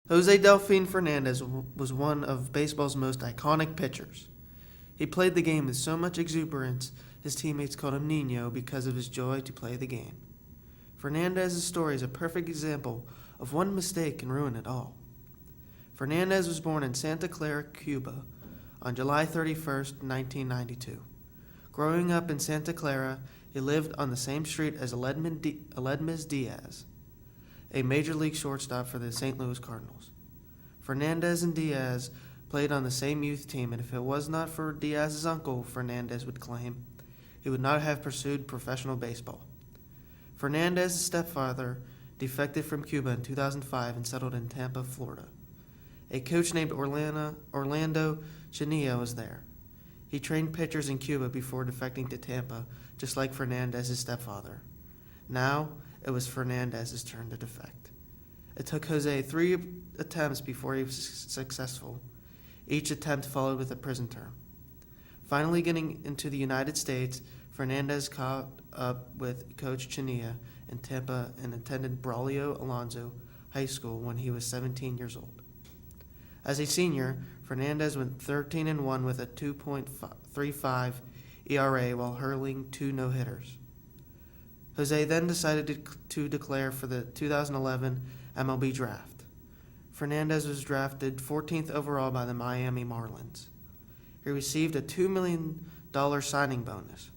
Jose Delfin Fernandez was one of baseball's most iconic pitchers. He played the game with so much exuberance, his teammates called him Nino because of his joy to play the game. Fernandez's story is a perfect example of one mistake can ruin it all. Fernandez was born in Santa Clara, Cuba, on July 31st, 1992. Growing up in Santa Clara, he lived on the same street as Aledmys Diaz, a major league shortstop for the St. Louis Cardinals. Fernandez and Diaz played on the same youth team, and if it was not for Diaz's uncle, Fernandez would claim, he would not have pursued professional baseball. Fernandez's stepfather defected from Cuba in 2005 and settled in Tampa, Florida. A coach named Orlando Chania was there. He trained pitchers in Cuba before defecting to Tampa, just like Fernandez's stepfather. Now, it was Fernandez's turn to defect. It took Jose 3 attempts before he was successful. Each attempt followed with a prison term. Finally getting into the United States, Fernandez caught up with Coach Chania in Tampa and attended Braulio Alonso High School when he was 17 years old. As a senior, Fernandez went 13-1 with a 2.35 ERA while hurling 2 no-hitters. Jose then decided to declare for the 2011 MLB draft. Fernandez was drafted 14th overall by the Miami Marlins. He received a $2 million signing bonus.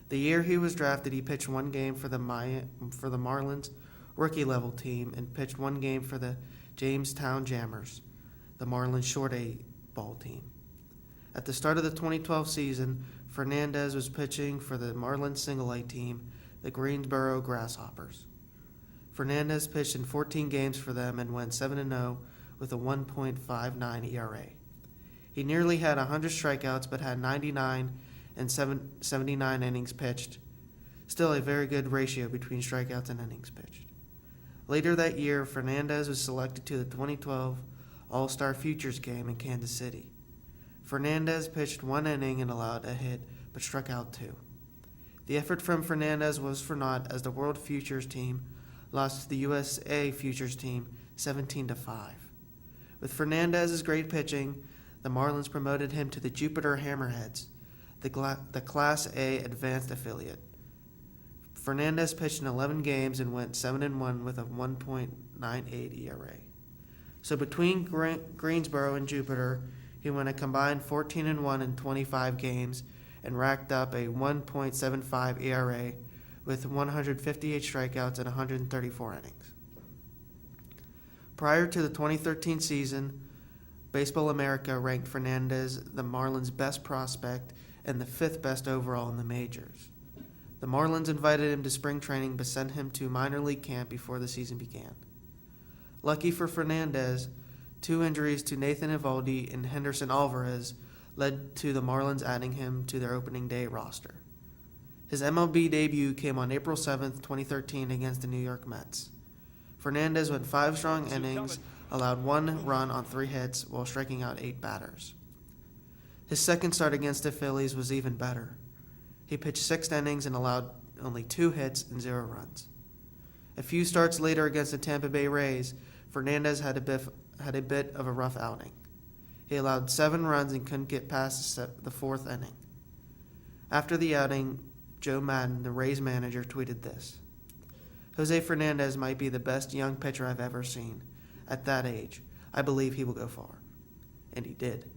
The year he was drafted, he pitched 1 game for the Marlins rookie-level team and pitched 1 game for the Jamestown Jammers, the Marlins short A ball team. At the start of the 2012 season, Fernandez was pitching for the Marlins single-A team, the Greensboro Grasshoppers. Fernandez pitched in 14 games for them and went 7-0 with a 1.59 ERA. He nearly had 100 strikeouts but had 99 and 79 innings pitched, still a very good ratio between strikeouts and innings pitched. Later that year, Fernandez was selected to the 2012 All-Star Futures game in Kansas City. Fernandez pitched 1 inning and allowed a hit, but struck out 2. The effort from Fernandez was for naught as the World Futures team lost to the USA Futures team 17-5. With Fernandez's great pitching, the Marlins promoted him to the Jupiter Hammerheads, the Class A advanced affiliate. Fernandez pitched in 11 games and went 7-1 with a 1.98 ERA. So between Greensboro and Jupiter, he went a combined 14-1 in 25 games and racked up a 1.75 ERA with 158 strikeouts and 134 innings. Prior to the 2013 season, Baseball America ranked Fernandez the Marlins' best prospect and the 5th best overall in the majors. The Marlins invited him to spring training but sent him to minor league camp before the season began. Lucky for Fernandez, 2 injuries to Nathan Eovaldi and Henderson Alvarez led to the Marlins adding him to their opening day roster. His MLB debut came on April 7, 2013 against the New York Mets. Fernandez went 5 strong innings, allowed 1 run on 3 hits while striking out 8 batters. His second start against the Phillies was even better. He pitched 6 innings and allowed only 2 hits and 0 runs. A few starts later against the Tampa Bay Rays, Fernandez had a bit of a rough outing. He allowed 7 runs and couldn't get past the 4th inning. After the outing, Joe Madden, the Rays manager, tweeted this: "Jose Fernandez might be the best young pitcher I've ever seen. At that age, I believe he will go far." And he did.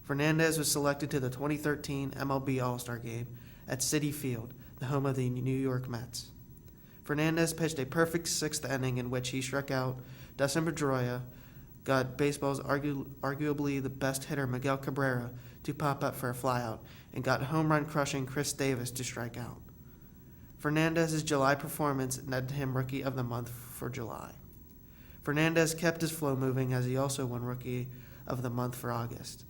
Fernandez was selected to the 2013 MLB All-Star Game at Citi Field, the home of the New York Mets. Fernandez pitched a perfect 6th inning in which he struck out Dustin Pedroia, got baseball's arguably the best hitter Miguel Cabrera to pop up for a flyout, and got home run crushing Chris Davis to strike out. Fernandez's July performance netted him Rookie of the Month for July. Fernandez kept his flow moving as he also won Rookie of the Month for August.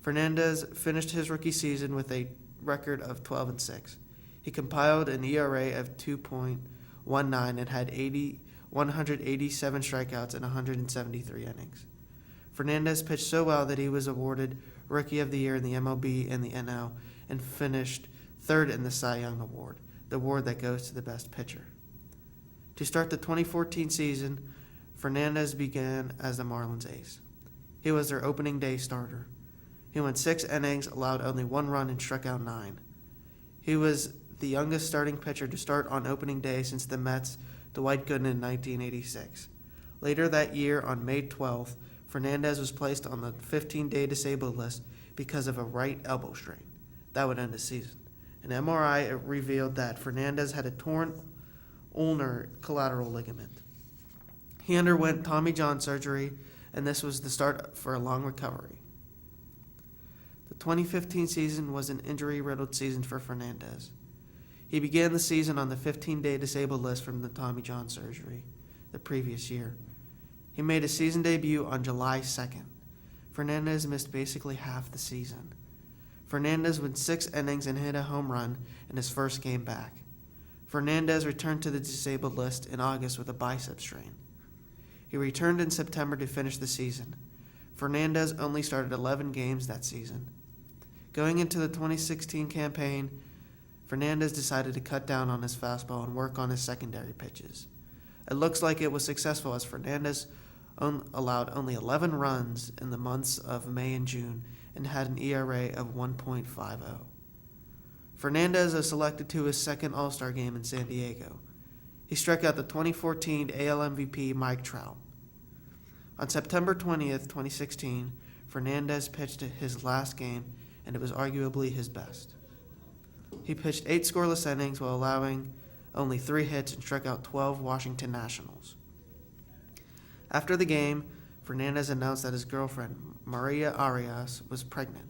Fernandez finished his rookie season with a record of 12-6. He compiled an ERA of 2.19 and had 187 strikeouts in 173 innings. Fernandez pitched so well that he was awarded Rookie of the Year in the MLB and the NL and finished 3rd in the Cy Young Award, the award that goes to the best pitcher. To start the 2014 season, Fernandez began as the Marlins ace. He was their opening day starter. He went 6 innings, allowed only 1 run, and struck out 9. He was the youngest starting pitcher to start on opening day since the Mets' Dwight Gooden in 1986. Later that year, on May 12th, Fernandez was placed on the 15-day disabled list because of a right elbow strain. That would end the season. An MRI revealed that Fernandez had a torn ulnar collateral ligament. He underwent Tommy John surgery, and this was the start for a long recovery. The 2015 season was an injury-riddled season for Fernandez. He began the season on the 15-day disabled list from the Tommy John surgery the previous year. He made his season debut on July 2nd. Fernandez missed basically half the season. Fernandez went 6 innings and hit a home run in his first game back. Fernandez returned to the disabled list in August with a bicep strain. He returned in September to finish the season. Fernandez only started 11 games that season. Going into the 2016 campaign, Fernandez decided to cut down on his fastball and work on his secondary pitches. It looks like it was successful as Fernandez allowed only 11 runs in the months of May and June and had an ERA of 1.50. Fernandez was selected to his second All-Star game in San Diego. He struck out the 2014 AL MVP Mike Trout. On September 20th, 2016, Fernandez pitched his last game, and it was arguably his best. He pitched 8 scoreless innings while allowing only 3 hits and struck out 12 Washington Nationals. After the game, Fernandez announced that his girlfriend, Maria Arias, was pregnant.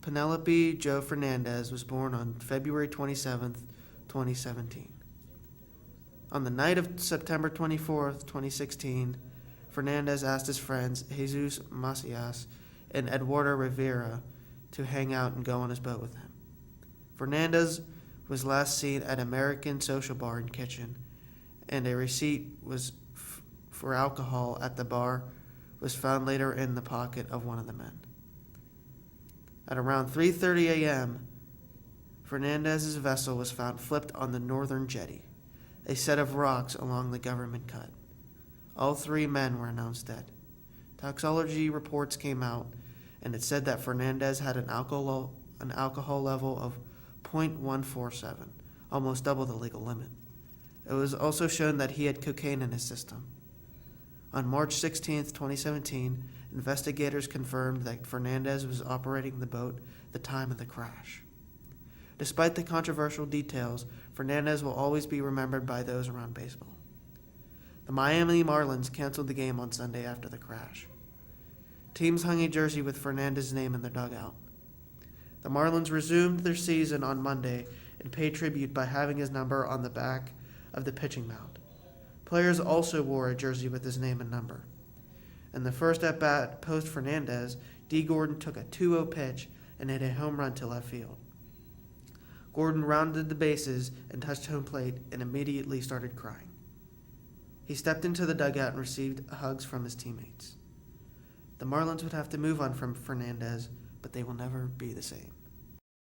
Penelope Jo Fernandez was born on February 27th, 2017. On the night of September 24th, 2016, Fernandez asked his friends Jesus Macias and Eduardo Rivera to hang out and go on his boat with him. Fernandez was last seen at American Social Bar and Kitchen, and a receipt for alcohol at the bar was found later in the pocket of one of the men. At around 3:30 a.m., Fernandez's vessel was found flipped on the northern jetty, a set of rocks along the government cut. All 3 men were announced dead. Toxicology reports came out, and it said that Fernandez had an alcohol level of 0.147, almost double the legal limit. It was also shown that he had cocaine in his system. On March 16, 2017, investigators confirmed that Fernandez was operating the boat at the time of the crash. Despite the controversial details, Fernandez will always be remembered by those around baseball. The Miami Marlins canceled the game on Sunday after the crash. Teams hung a jersey with Fernandez's name in their dugout. The Marlins resumed their season on Monday and paid tribute by having his number on the back of the pitching mound. Players also wore a jersey with his name and number. In the first at-bat post-Fernandez, D. Gordon took a 2-0 pitch and hit a home run to left field. Gordon rounded the bases and touched home plate and immediately started crying. He stepped into the dugout and received hugs from his teammates. The Marlins would have to move on from Fernandez, but they will never be the same.